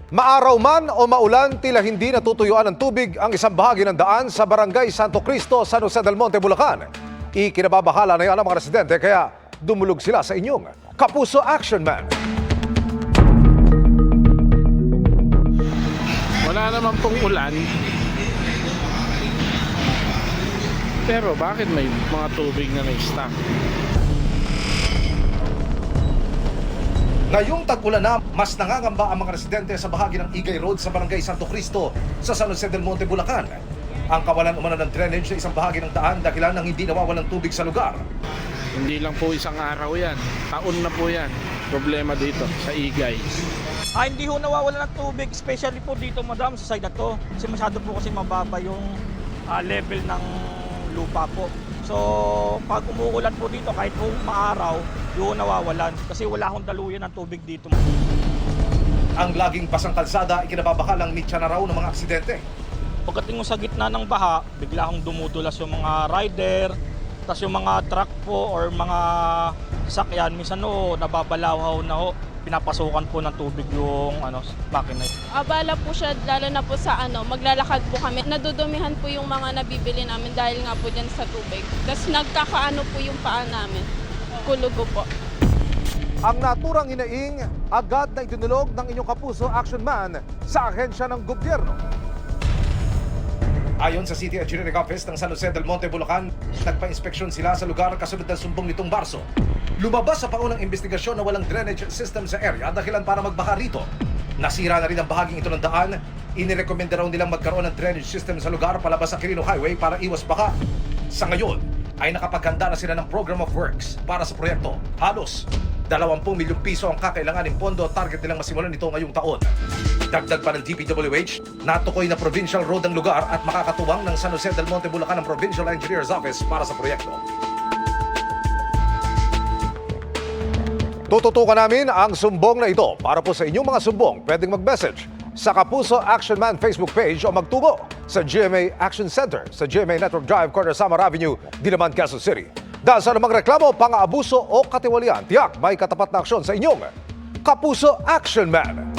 Maaraw man o maulan, tila hindi natutuyuan ng tubig ang isang bahagi ng daan sa Barangay Santo Cristo, San Jose del Monte, Bulacan. Ikinababahala na yan ang mga residente kaya dumulog sila sa inyong Kapuso Action Man. Wala naman pong ulan. Pero bakit may mga tubig na na-stack? Ngayong tag-ulan na, mas nangangamba ang mga residente sa bahagi ng Igay Road sa Barangay Santo Cristo sa San Jose del Monte, Bulacan. Ang kawalan umano ng drainage sa isang bahagi ng daan dahilan ng hindi nawawalan tubig sa lugar. Hindi lang po isang araw yan. Taon na po yan. Problema dito sa Igay. Hindi ho nawawala ng tubig, especially po dito, madam, sa side na to. Kasi masyado po kasi mababa yung level ng lupa po. So, pag umuulan po dito, kahit po maaraw, yun nawawalan. Kasi wala akong daluyan ng tubig dito. Ang laging pasang kalsada, ikinababakalang mitya na raw ng mga aksidente. Pagdating mo sa gitna ng baha, bigla akong dumudulas yung mga rider, tas yung mga truck po or mga sasakyan, minsan ho, nababalaw na ho, pinapasukan po ng tubig yung makina. Abala po siya, lalo na po sa maglalakad po kami. Nadudumihan po yung mga nabibili namin dahil nga po dyan sa tubig. Tapos nagkakaano po yung paa namin. Kulugo po. Ang naturang hinaing, agad na idinulog ng inyong Kapuso Action Man sa ahensya ng gobyerno. Ayon sa City Engineering Office ng San Jose del Monte, Bulacan, nagpa-inspeksyon sila sa lugar kasunod ng sumbong nitong Marso. Lumabas sa paunang investigasyon na walang drainage system sa area dahilan para magbaha rito. Nasira na rin ang bahaging ito ng daan. Inirekomenda raw nilang magkaroon ng drainage system sa lugar palabas sa Quirino Highway para iwas baha. Sa ngayon, ay nakapaghanda na sila ng Program of Works para sa proyekto. Halos 20 milyong piso ang kakailanganing pondo, target nilang masimulan ito ngayong taon. Dagdag pa ng DPWH, natukoy na provincial road ang lugar at makakatuwang ng San Jose del Monte, Bulacan ang Provincial Engineer's Office para sa proyekto. Tututukan namin ang sumbong na ito. Para po sa inyong mga sumbong, pwedeng mag-message sa Kapuso Action Man Facebook page o magtungo sa GMA Action Center sa GMA Network Drive, Corner Samar Avenue, Diliman, Quezon City. Dahil sa namang reklamo, pang-aabuso o katiwalian, tiyak may katapat na aksyon sa inyong Kapuso Action Man.